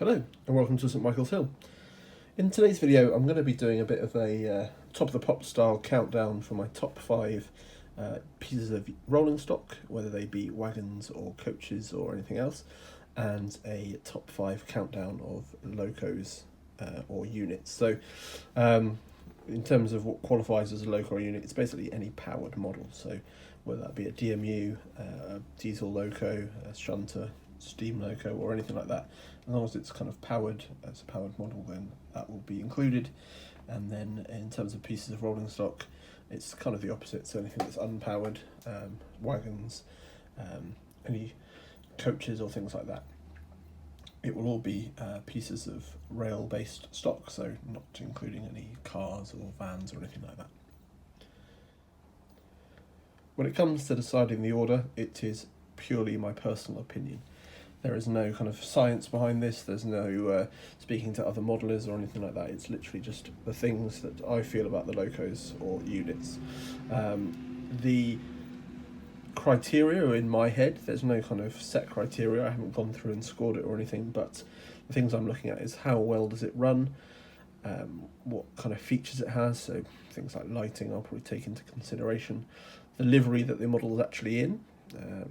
Hello and welcome to St Michael's Hill. In today's video I'm going to be doing a bit of a top of the pop style countdown for my top 5 pieces of rolling stock, whether they be wagons or coaches or anything else, and a top 5 countdown of locos or units. So in terms of what qualifies as a loco or unit, it's basically any powered model. So whether that be a DMU, a diesel loco, a shunter, steam loco or anything like that, as long as it's kind of powered as a powered model, then that will be included. And then in terms of pieces of rolling stock, it's kind of the opposite. So anything that's unpowered, wagons, any coaches or things like that, it will all be pieces of rail based stock, so not including any cars or vans or anything like that. When it comes to deciding the order, it is purely my personal opinion. There is no kind of science behind this, there's no speaking to other modelers or anything like that. It's literally just the things that I feel about the locos or units. The criteria in my head, there's no kind of set criteria, I haven't gone through and scored it or anything, but the things I'm looking at is how well does it run, what kind of features it has, so things like lighting I'll probably take into consideration, the livery that the model is actually in.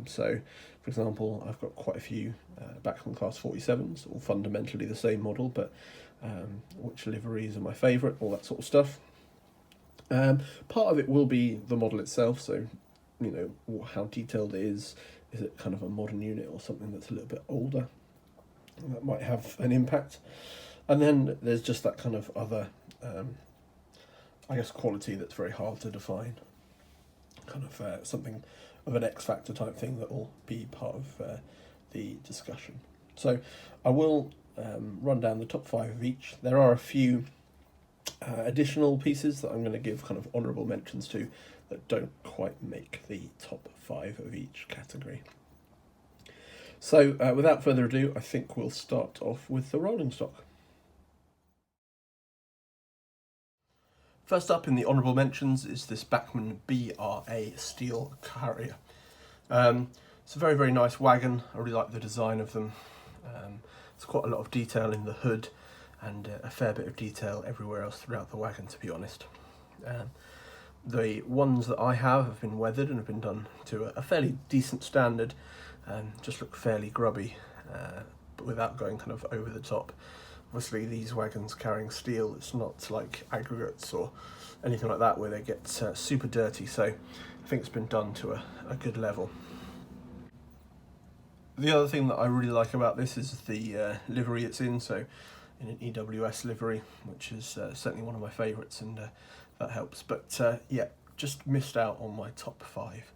So, for example, I've got quite a few Bachmann Class 47s, all fundamentally the same model, but which liveries are my favourite, all that sort of stuff. Part of it will be the model itself, so, you know, how detailed it is it kind of a modern unit or something that's a little bit older? That might have an impact. And then there's just that kind of other, I guess, quality that's very hard to define. Kind of something of an X factor type thing that will be part of the discussion. So I will run down the top 5 of each. There are a few additional pieces that I'm going to give kind of honourable mentions to that don't quite make the top 5 of each category. So without further ado, I think we'll start off with the rolling stock. First up in the honourable mentions is this Bachmann BRA steel carrier. It's a very, very nice wagon. I really like the design of them. There's quite a lot of detail in the hood and a fair bit of detail everywhere else throughout the wagon, to be honest. The ones that I have been weathered and have been done to a fairly decent standard, just look fairly grubby, but without going kind of over the top. Obviously these wagons carrying steel, it's not like aggregates or anything like that where they get super dirty, so I think it's been done to a good level. The other thing that I really like about this is the livery it's in, so in an EWS livery, which is certainly one of my favourites, and that helps. But yeah, just missed out on my top 5.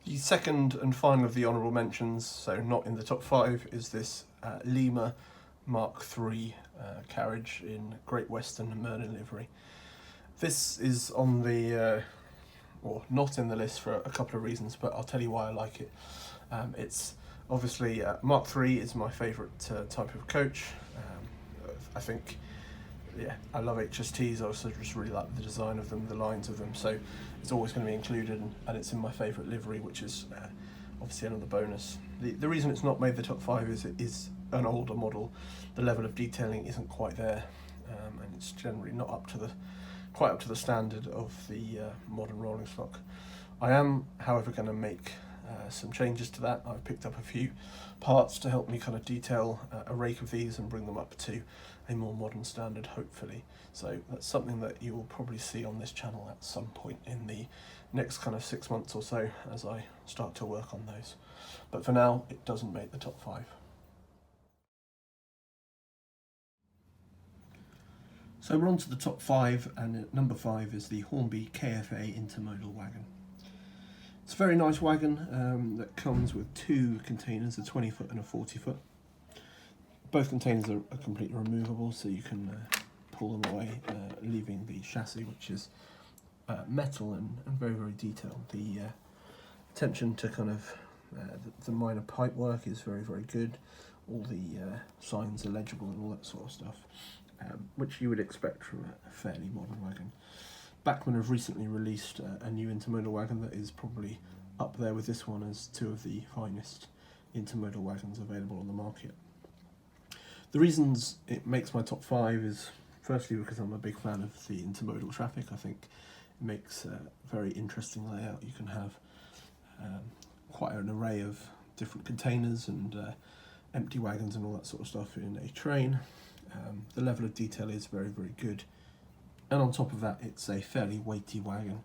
The second and final of the honourable mentions, so not in the top 5, is this Lima Mark III carriage in Great Western Merlin livery. This is on the, or not in the list for a couple of reasons, but I'll tell you why I like it. It's obviously, Mark III is my favourite type of coach. I think, yeah, I love HSTs, I also just really like the design of them, the lines of them, so it's always going to be included, and it's in my favourite livery, which is obviously another bonus. The reason it's not made the top 5 is it is an older model. The level of detailing isn't quite there, and it's generally not quite up to the standard of the modern rolling stock. I am, however, going to make some changes to that. I've picked up a few parts to help me kind of detail a rake of these and bring them up to a more modern standard, hopefully. So that's something that you will probably see on this channel at some point in the next kind of 6 months or so as I start to work on those. But for now, it doesn't make the top 5. So we're on to the top 5, and at number 5 is the Hornby KFA Intermodal Wagon. It's a very nice wagon that comes with 2 containers, a 20 foot and a 40 foot. Both containers are completely removable, so you can pull them away, leaving the chassis, which is metal and very, very detailed. The attention to kind of the minor pipe work is very, very good. All the signs are legible and all that sort of stuff, which you would expect from a fairly modern wagon. Bachmann have recently released a new intermodal wagon that is probably up there with this one as 2 of the finest intermodal wagons available on the market. The reasons it makes my top 5 is firstly because I'm a big fan of the intermodal traffic. I think it makes a very interesting layout. You can have quite an array of different containers and empty wagons and all that sort of stuff in a train. The level of detail is very, very good. And on top of that, it's a fairly weighty wagon,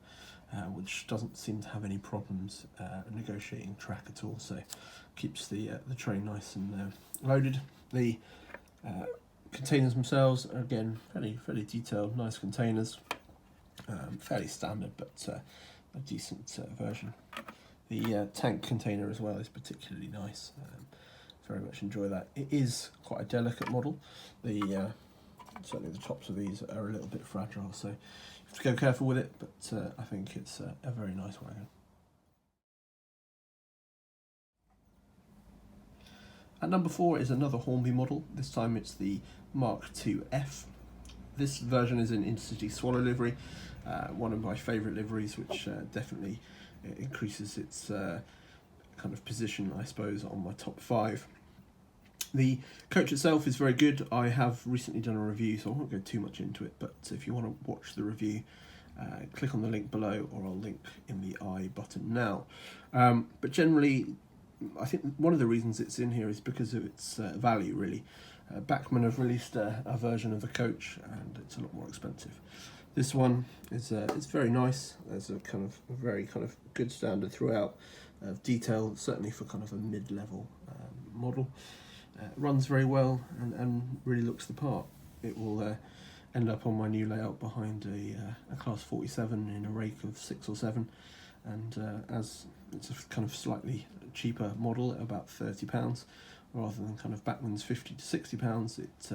which doesn't seem to have any problems negotiating track at all, so keeps the train nice and loaded. The containers themselves are again fairly detailed, nice containers, fairly standard, but a decent version. The tank container as well is particularly nice. Very much enjoy that. It is quite a delicate model. Certainly the tops of these are a little bit fragile, so you have to go careful with it, but I think it's a very nice wagon. At number 4 is another Hornby model. This time it's the Mark II F. This version is in Intercity Swallow livery, one of my favourite liveries, which definitely increases its kind of position, I suppose, on my top 5. The coach itself is very good. I have recently done a review, so I won't go too much into it, but if you want to watch the review, click on the link below, or I'll link in the I button now. But generally, I think one of the reasons it's in here is because of its value, really. Bachmann have released a version of the coach, and it's a lot more expensive. This one is it's very nice. There's a very good standard throughout of detail, certainly for kind of a mid-level model. Runs very well and really looks the part. It will end up on my new layout behind a class 47 in a rake of 6 or 7, and as it's a kind of slightly cheaper model at about £30 rather than kind of Bachmann's £50 to £60, it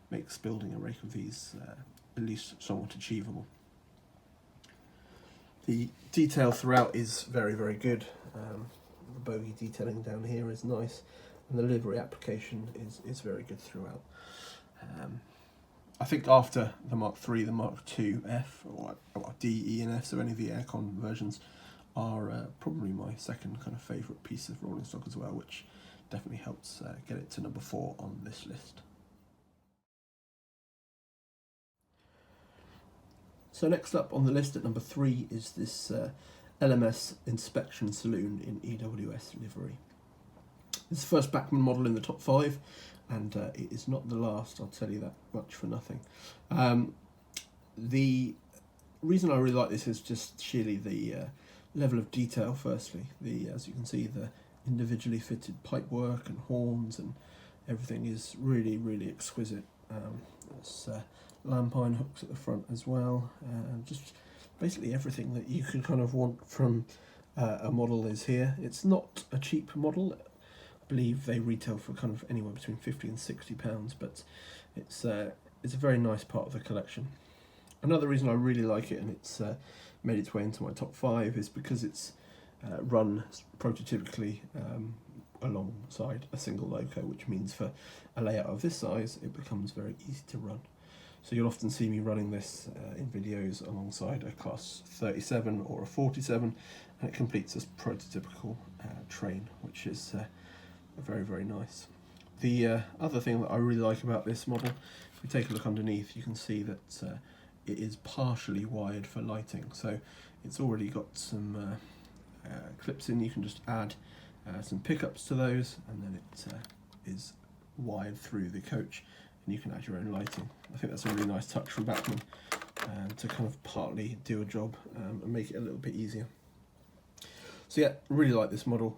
makes building a rake of these at least somewhat achievable. The detail throughout is very, very good. The bogey detailing down here is nice, and the livery application is very good throughout. I think after the Mark III, the Mark II F, or D, E and F, so any of the aircon versions, are probably my second kind of favourite piece of rolling stock as well, which definitely helps get it to number 4 on this list. So next up on the list at number 3 is this LMS Inspection Saloon in EWS livery. It's the first Bachmann model in the top 5, and it is not the last, I'll tell you that much for nothing. The reason I really like this is just sheerly the level of detail. Firstly, as you can see, the individually fitted pipework and horns and everything is really, really exquisite. There's lampine hooks at the front as well, and just basically everything that you could kind of want from a model is here. It's not a cheap model. I believe they retail for kind of anywhere between £50 and £60, but it's a very nice part of the collection. Another reason I really like it, and it's made its way into my top 5, is because it's run prototypically alongside a single loco, which means for a layout of this size it becomes very easy to run. So you'll often see me running this in videos alongside a class 37 or a 47, and it completes this prototypical train, which is very, very nice. The other thing that I really like about this model, if we take a look underneath, you can see that it is partially wired for lighting. So it's already got some clips in. You can just add some pickups to those, and then it is wired through the coach, and you can add your own lighting. I think that's a really nice touch from Bachmann to kind of partly do a job and make it a little bit easier. So yeah, really like this model,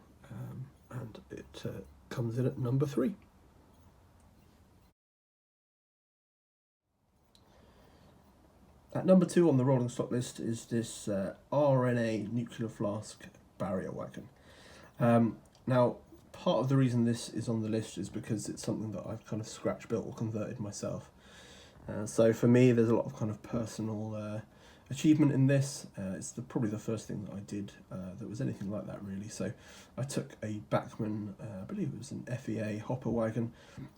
and it comes in at number 3. At number 2 on the rolling stock list is this RNA Nuclear Flask Barrier Wagon. Now, part of the reason this is on the list is because it's something that I've kind of scratch built or converted myself. So for me, there's a lot of kind of personal achievement in this. It's probably the first thing that I did that was anything like that, really. So I took a Bachmann, I believe it was an FEA hopper wagon,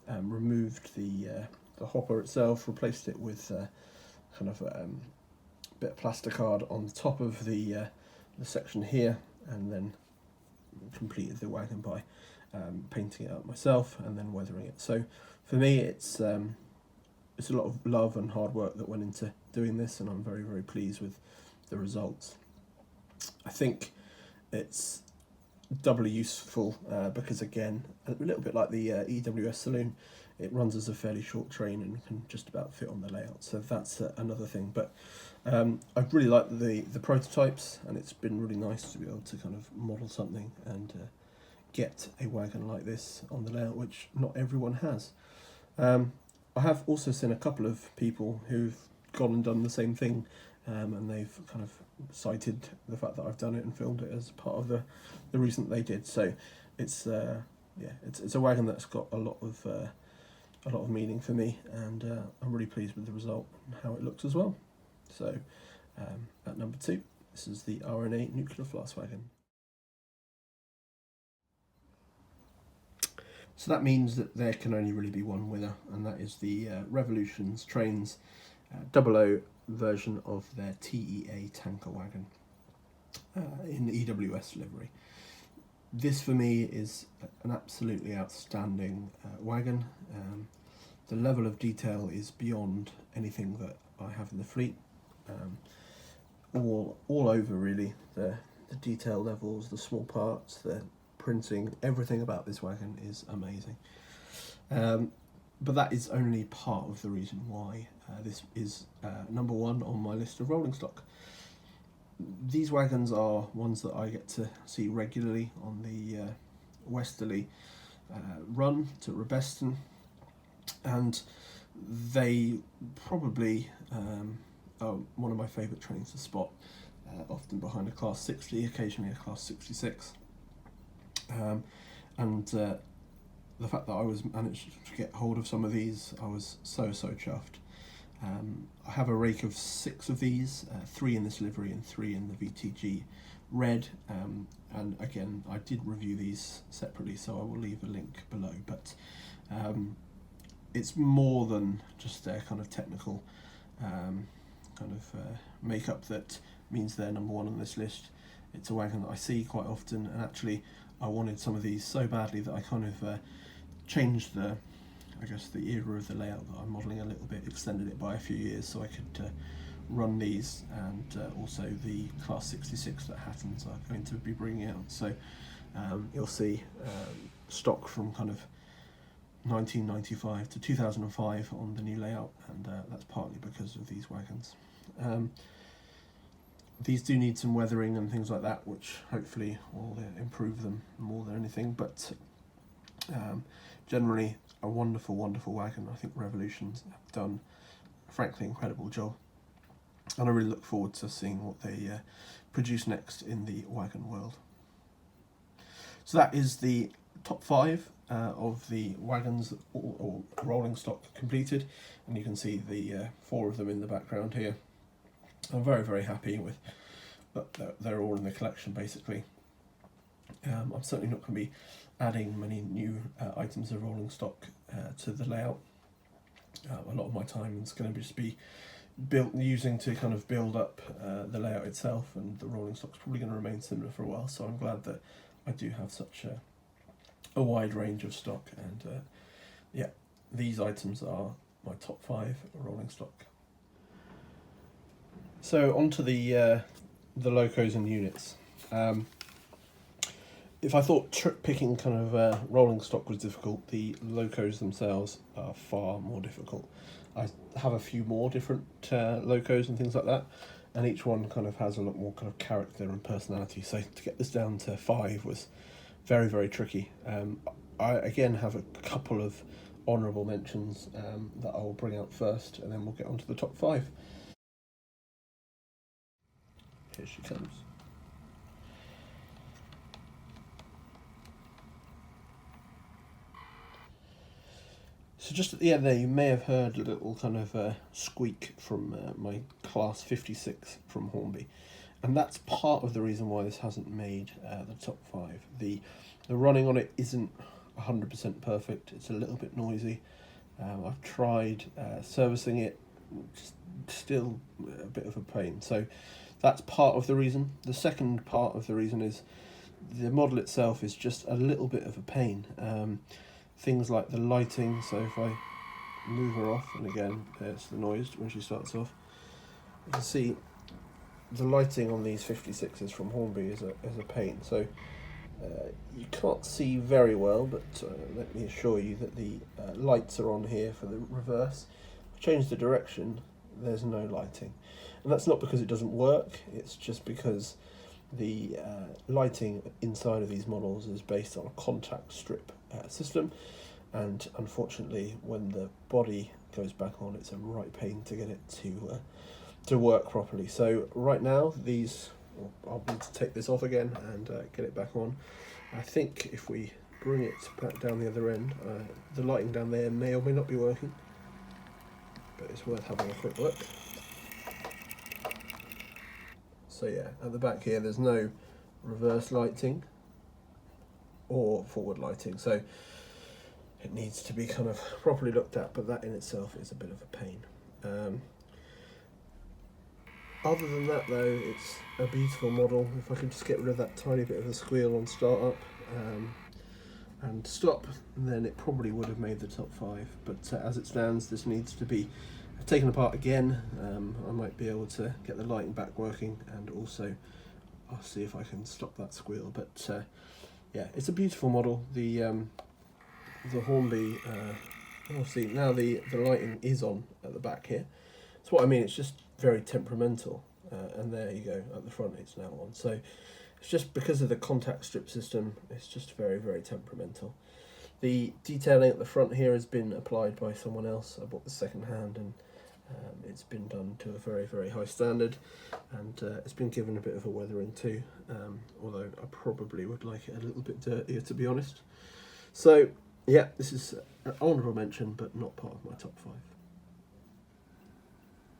removed the hopper itself, replaced it with kind of a bit of plasticard on the top of the section here, and then completed the wagon by painting it up myself and then weathering it. So for me, it's a lot of love and hard work that went into doing this, and I'm very, very pleased with the results. I think it's doubly useful because, again, a little bit like the EWS Saloon, it runs as a fairly short train and can just about fit on the layout. So that's another thing. But I've really liked the prototypes, and it's been really nice to be able to kind of model something and get a wagon like this on the layout, which not everyone has. I have also seen a couple of people who've gone and done the same thing, and they've kind of cited the fact that I've done it and filmed it as part of the reason that they did. So it's it's a wagon that's got a lot of meaning for me, and I'm really pleased with the result and how it looks as well. So at number 2, this is the RNA Nuclear Flask Wagon. So that means that there can only really be one winner, and that is the Revolutions Trains Doubleo version of their TEA tanker wagon in EWS livery. This for me is an absolutely outstanding wagon. The level of detail is beyond anything that I have in the fleet. All over really, the detail levels, the small parts, the printing, everything about this wagon is amazing. But that is only part of the reason why this is number 1 on my list of rolling stock. These wagons are ones that I get to see regularly on the westerly run to Rebeston, and they probably are one of my favourite trains to spot, often behind a Class 60, occasionally a Class 66. And the fact that I was managed to get hold of some of these, I was so chuffed. I have a rake of 6 of these, 3 in this livery and 3 in the VTG red, and again I did review these separately, so I will leave a link below. But it's more than just their kind of technical makeup that means they're number 1 on this list. It's a wagon that I see quite often, and actually I wanted some of these so badly that I kind of changed the era of the layout that I'm modelling a little bit, extended it by a few years so I could run these, and also the Class 66 that Hattons are going to be bringing out. So you'll see stock from kind of 1995 to 2005 on the new layout, and that's partly because of these wagons. These do need some weathering and things like that, which hopefully will improve them more than anything, but generally a wonderful wagon. I think Revolutions have done a frankly incredible job, and I really look forward to seeing what they produce next in the wagon world. So that is the top 5 of the wagons or rolling stock completed, and you can see the 4 of them in the background here. I'm very happy with that. They're all in the collection basically. I'm certainly not going to be adding many new items of rolling stock to the layout. A lot of my time is going to just be using to kind of build up the layout itself, and the rolling stock's probably going to remain similar for a while, so I'm glad that I do have such a wide range of stock, and these items are my top 5 rolling stock. So onto the locos and units. If I thought picking kind of rolling stock was difficult, the locos themselves are far more difficult. I have a few more different locos and things like that, and each one kind of has a lot more kind of character and personality. So to get this down to 5 was very tricky. I again have a couple of honourable mentions that I will bring out first, and then we'll get on to the top 5. Here she comes. So just at the end there, you may have heard a little kind of squeak from my Class 56 from Hornby, and that's part of the reason why this hasn't made the top 5. The running on it isn't 100% perfect. It's a little bit noisy. I've tried servicing it, still a bit of a pain. So that's part of the reason. The second part of the reason is the model itself is just a little bit of a pain. Things like the lighting, so if I move her off, and again there's the noise when she starts off, you can see the lighting on these 56s from Hornby is a pain. So you can't see very well, but let me assure you that the lights are on here for the reverse. If I change the direction, there's no lighting, and that's not because it doesn't work, it's just because the lighting inside of these models is based on a contact strip system, and unfortunately when the body goes back on, it's a right pain to get it to work properly. So right now these, I'll need to take this off again and get it back on. I think if we bring it back down the other end, the lighting down there may or may not be working, but it's worth having a quick look. So yeah, at the back here there's no reverse lighting or forward lighting, so it needs to be kind of properly looked at, but that in itself is a bit of a pain. Other than that though, it's a beautiful model. If I could just get rid of that tiny bit of a squeal on start up and stop, then it probably would have made the top 5, but as it stands, this needs to be taken apart again. I might be able to get the lighting back working, and also I'll see if I can stop that squeal. But yeah, it's a beautiful model. The Hornby, obviously now the lighting is on at the back here. That's what I mean, it's just very temperamental, and there you go, at the front it's now on. So it's just because of the contact strip system, it's just very, very temperamental. The detailing at the front here has been applied by someone else. I bought this second hand, and it's been done to a very, very high standard, and it's been given a bit of a weathering too, although I probably would like it a little bit dirtier, to be honest. So yeah, this is an honourable mention, but not part of my top 5.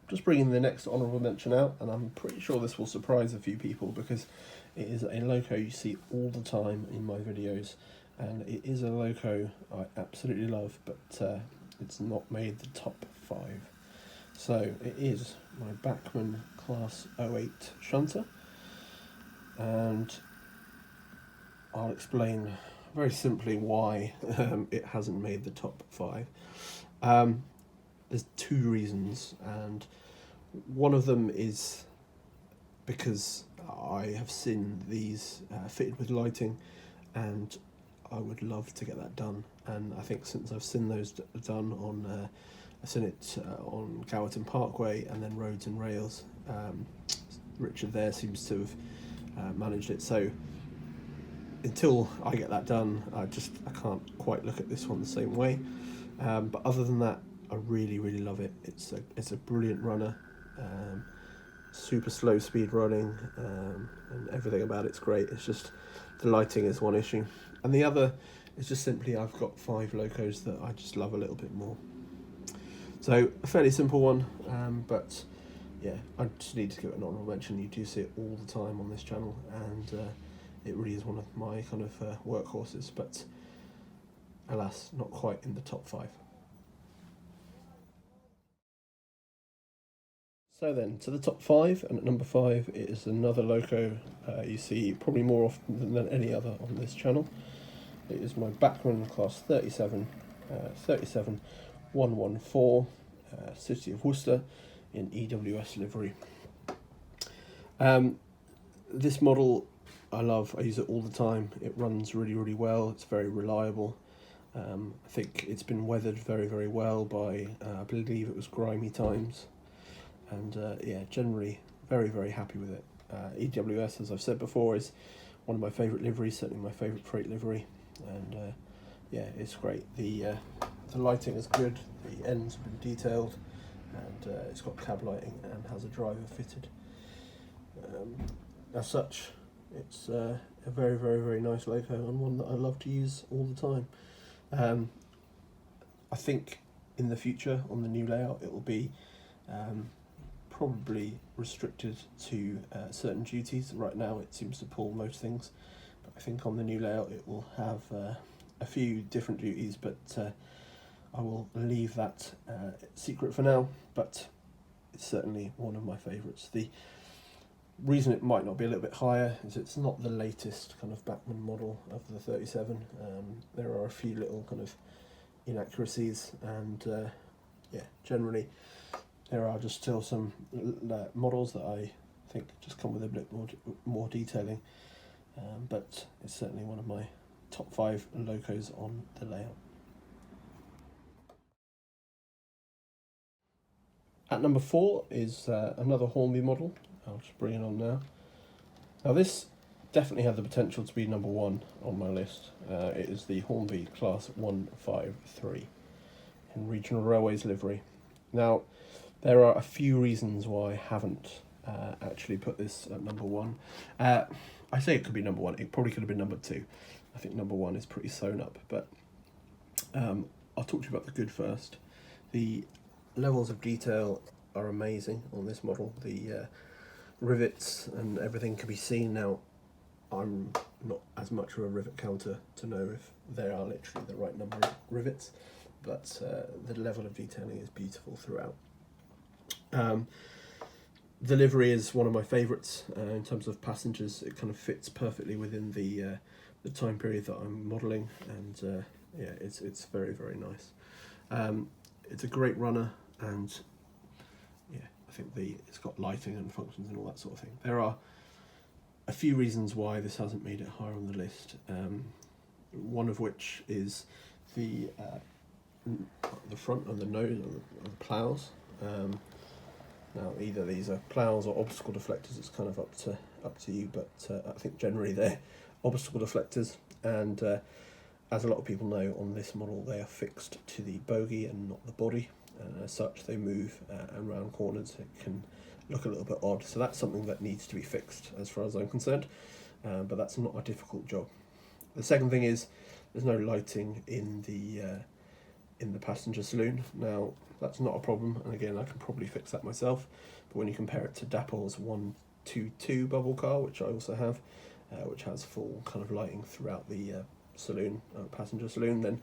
Just bringing the next honourable mention out, and I'm pretty sure this will surprise a few people because it is a loco you see all the time in my videos, and it is a loco I absolutely love, but it's not made the top 5. So it is my Bachmann Class 08 shunter, and I'll explain very simply why it hasn't made the top 5. There's 2 reasons, and one of them is because I have seen these fitted with lighting, and I would love to get that done. And I think since I've seen those done on, I've seen it on Gowerton Parkway and then Roads and Rails, Richard there seems to have managed it. So until I get that done, I can't quite look at this one the same way. But other than that, I really, really love it. It's a brilliant runner, super slow speed running, and everything about it's great. It's just the lighting is one issue, and the other is just simply I've got 5 locos that I just love a little bit more. So a fairly simple one, but yeah, I just need to give it an honourable mention. You do see it all the time on this channel, and it really is one of my kind of workhorses, but alas, not quite in the top 5. So then, to the top 5, and at number 5 it is another loco you see probably more often than any other on this channel. It is my Bachmann Class 37, 37114, City of Worcester in EWS livery. This model I love, I use it all the time. It runs really, really well, it's very reliable. I think it's been weathered very, very well by, I believe it was Grimy Times. And yeah, generally very, very happy with it. EWS, as I've said before, is one of my favourite liveries, certainly my favourite freight livery, and yeah, it's great. The lighting is good, the ends have been detailed, and it's got cab lighting and has a driver fitted. As such, it's a very, very, very nice loco, and one that I love to use all the time. I think in the future, on the new layout, it will be probably restricted to certain duties. Right now it seems to pull most things, but I think on the new layout it will have a few different duties, but I will leave that secret for now, but it's certainly one of my favourites. The Reason it might not be a little bit higher is it's not the latest kind of Bachmann model of the 37. There are a few little kind of inaccuracies, and yeah, generally there are just still some models that I think just come with a bit more detailing, but it's certainly one of my top 5 Locos on the layout. At number 4 is another Hornby model. I'll just bring it on now. Now this definitely had the potential to be number 1 on my list. It is the Hornby Class 153 in Regional Railways livery. Now there are a few reasons why I haven't actually put this at number 1. I say it could be number 1, it probably could have been number 2. I think number 1 is pretty sewn up, but I'll talk to you about the good first. The levels of detail are amazing on this model. The rivets and everything can be seen. Now, I'm not as much of a rivet counter to know if they are literally the right number of rivets, but the level of detailing is beautiful throughout. The livery is one of my favourites in terms of passengers. It kind of fits perfectly within the time period that I'm modelling, and yeah, it's very, very nice. It's a great runner, and yeah, I think it's got lighting and functions and all that sort of thing. There are a few reasons why this hasn't made it higher on the list. One of which is the front and the nose and the ploughs. Now either these are ploughs or obstacle deflectors. It's kind of up to you, but I think generally they're obstacle deflectors, and as a lot of people know, on this model they are fixed to the bogie and not the body, and as such they move around corners. It can look a little bit odd, so that's something that needs to be fixed as far as I'm concerned, but that's not a difficult job. The second thing is there's no lighting in the passenger saloon. Now that's not a problem, and again I can probably fix that myself, but when you compare it to Dappel's 122 bubble car, which I also have, which has full kind of lighting throughout the saloon, passenger saloon, then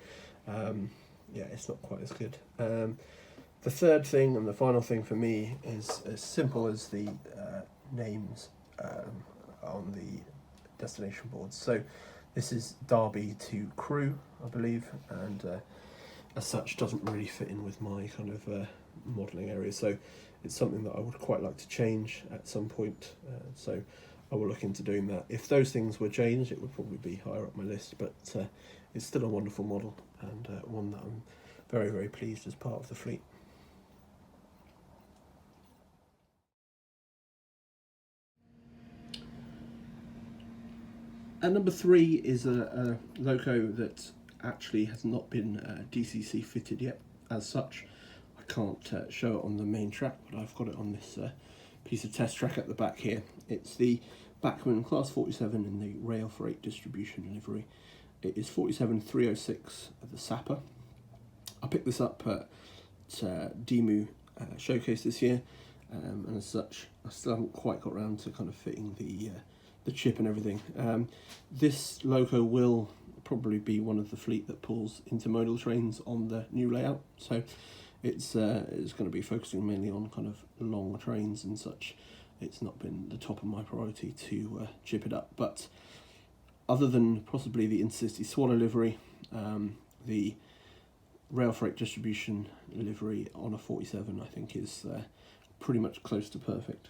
yeah, it's not quite as good. The third thing and the final thing for me is as simple as the names on the destination boards. So this is Derby to Crewe, I believe, and as such doesn't really fit in with my kind of modelling area. So it's something that I would quite like to change at some point. So I will look into doing that. If those things were changed, it would probably be higher up my list, but it's still a wonderful model, and one that I'm very, very pleased as part of the fleet. And number 3 is a loco that actually has not been DCC fitted yet. As such, I can't show it on the main track, but I've got it on this piece of test track at the back here. It's the Bachmann Class 47 in the rail freight distribution livery. It is 47306 of the Sapper. I picked this up at DEMU Showcase this year, and as such I still haven't quite got around to kind of fitting the chip and everything. This loco will probably be one of the fleet that pulls intermodal trains on the new layout, so it's going to be focusing mainly on kind of long trains and such. It's not been the top of my priority to chip it up, but other than possibly the Intercity Swallow livery, the rail freight distribution livery on a 47 I think is pretty much close to perfect.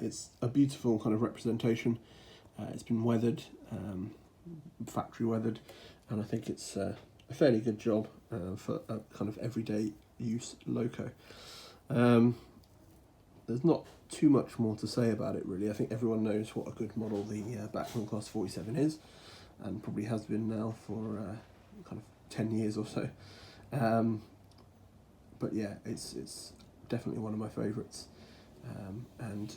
It's a beautiful kind of representation. It's been weathered, factory weathered, and I think it's a fairly good job for a kind of everyday use loco. There's not too much more to say about it really. I think everyone knows what a good model the Bachmann Class 47 is, and probably has been now for kind of 10 years or so. But yeah, it's definitely one of my favourites, and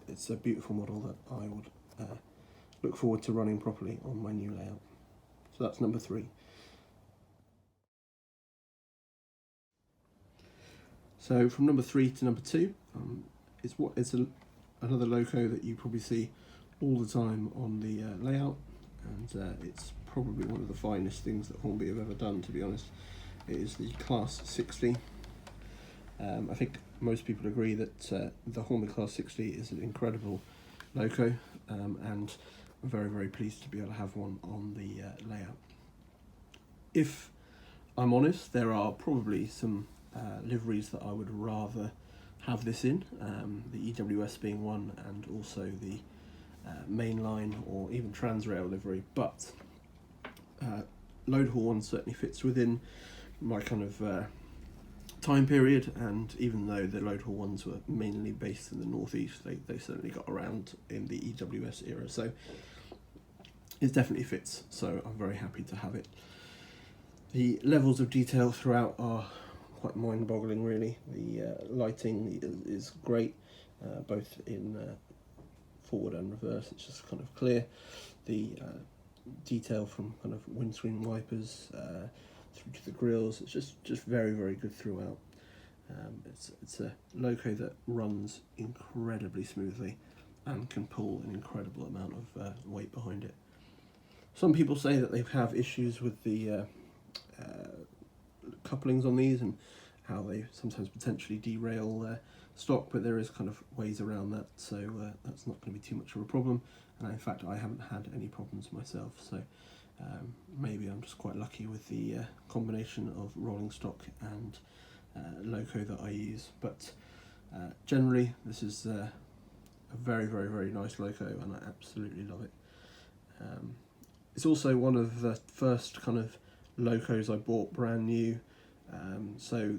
it's a beautiful model that I would look forward to running properly on my new layout. So that's number 3. So from number 3 to number 2, it's another loco that you probably see all the time on the layout, and it's probably one of the finest things that Hornby have ever done, to be honest. It is the Class 60. I think most people agree that the Hornby Class 60 is an incredible loco, and I'm very, very pleased to be able to have one on the layout. If I'm honest, there are probably some liveries that I would rather have this in, the EWS being one, and also the mainline or even Transrail livery, but load haul one certainly fits within my kind of time period, and even though the load haul ones were mainly based in the northeast, they certainly got around in the EWS era, so it definitely fits, so I'm very happy to have it. The levels of detail throughout are quite mind-boggling, really. The lighting is great, both in forward and reverse. It's just kind of clear. The detail from kind of windscreen wipers through to the grills, it's just very, very good throughout. It's a loco that runs incredibly smoothly and can pull an incredible amount of weight behind it. Some people say that they have issues with the couplings on these and how they sometimes potentially derail stock, but there is kind of ways around that, so that's not going to be too much of a problem, and in fact I haven't had any problems myself, so maybe I'm just quite lucky with the combination of rolling stock and loco that I use, but generally this is a very, very, very nice loco and I absolutely love it. It's also one of the first kind of locos I bought brand new, so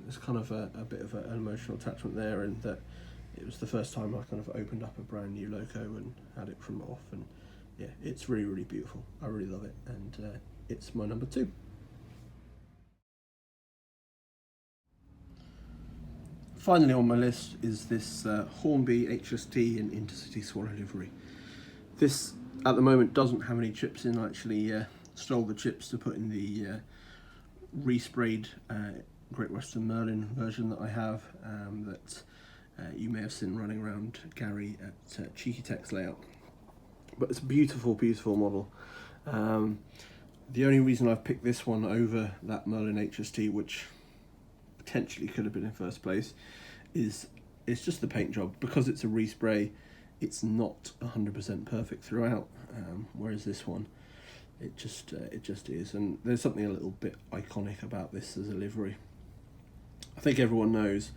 there's kind of a bit of an emotional attachment there, and that it was the first time I kind of opened up a brand new loco and had it from off, and yeah, it's really, really beautiful. I really love it, and it's my number 2. Finally on my list is this Hornby HST in Intercity Swallow livery. This at the moment doesn't have any chips in. I actually stole the chips to put in the resprayed Great Western Merlin version that I have, that you may have seen running around Gary at Cheeky Tech's layout. But it's a beautiful, beautiful model. The only reason I've picked this one over that Merlin HST, which potentially could have been in first place, is it's just the paint job. Because it's a respray, it's not 100% perfect throughout, whereas this one, it just is, and there's something a little bit iconic about this as a livery. I think everyone knows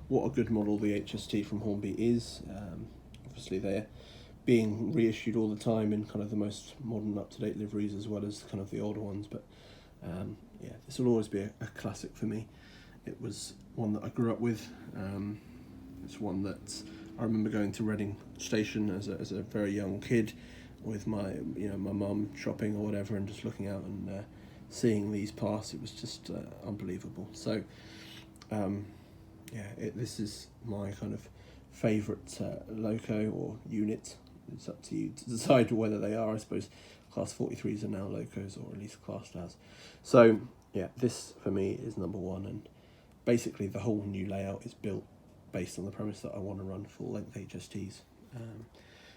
what a good model the HST from Hornby is. Obviously they're being reissued all the time in kind of the most modern, up-to-date liveries, as well as kind of the older ones, but yeah, this will always be a classic for me. It was one that I grew up with. It's one that I remember going to Reading Station as a very young kid with my mum shopping or whatever, and just looking out and seeing these pass. It was just unbelievable. So yeah, this is my kind of favourite loco or unit. It's up to you to decide whether they are. I suppose class 43s are now locos, or at least classed as. So yeah, this for me is number 1, and basically the whole new layout is built based on the premise that I want to run full length HSTs.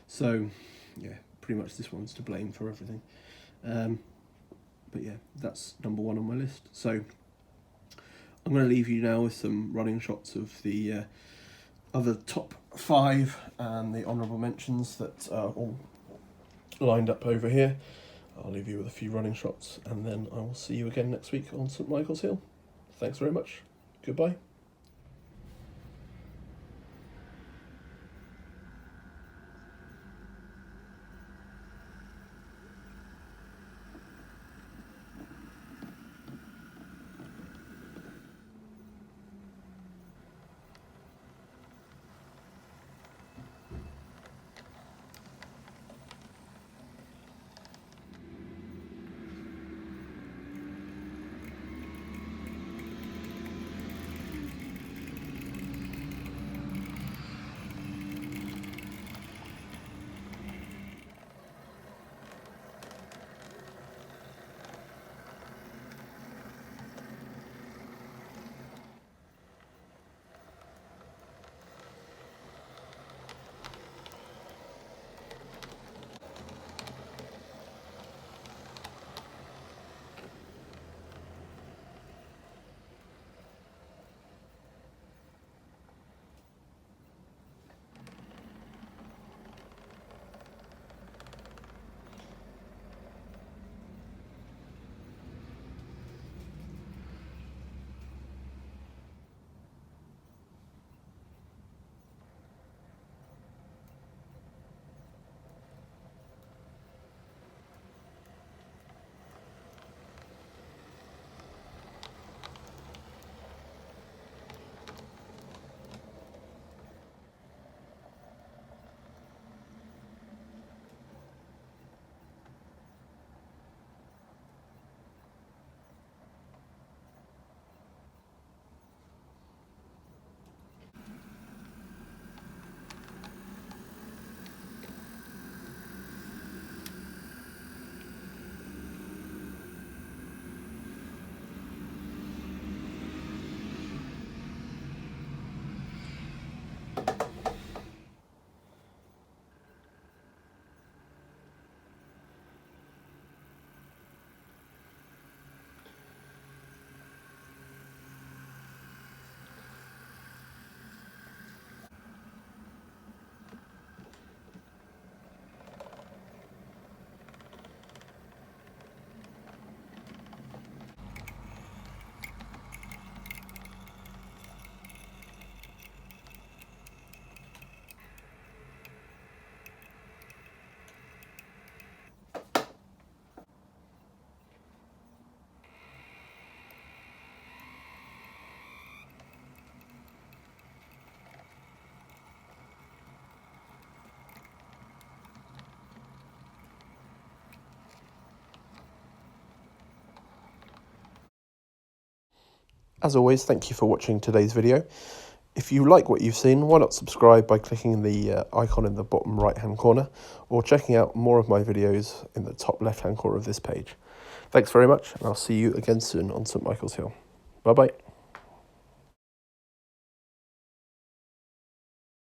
So yeah, pretty much this one's to blame for everything. But yeah, that's number 1 on my list. So I'm going to leave you now with some running shots of the other top 5 and the honourable mentions that are all lined up over here. I'll leave you with a few running shots, and then I will see you again next week on St Michael's Hill. Thanks very much. Goodbye. As always, thank you for watching today's video. If you like what you've seen, why not subscribe by clicking the icon in the bottom right hand corner, or checking out more of my videos in the top left hand corner of this page. Thanks very much, and I'll see you again soon on St Michael's Hill. Bye bye.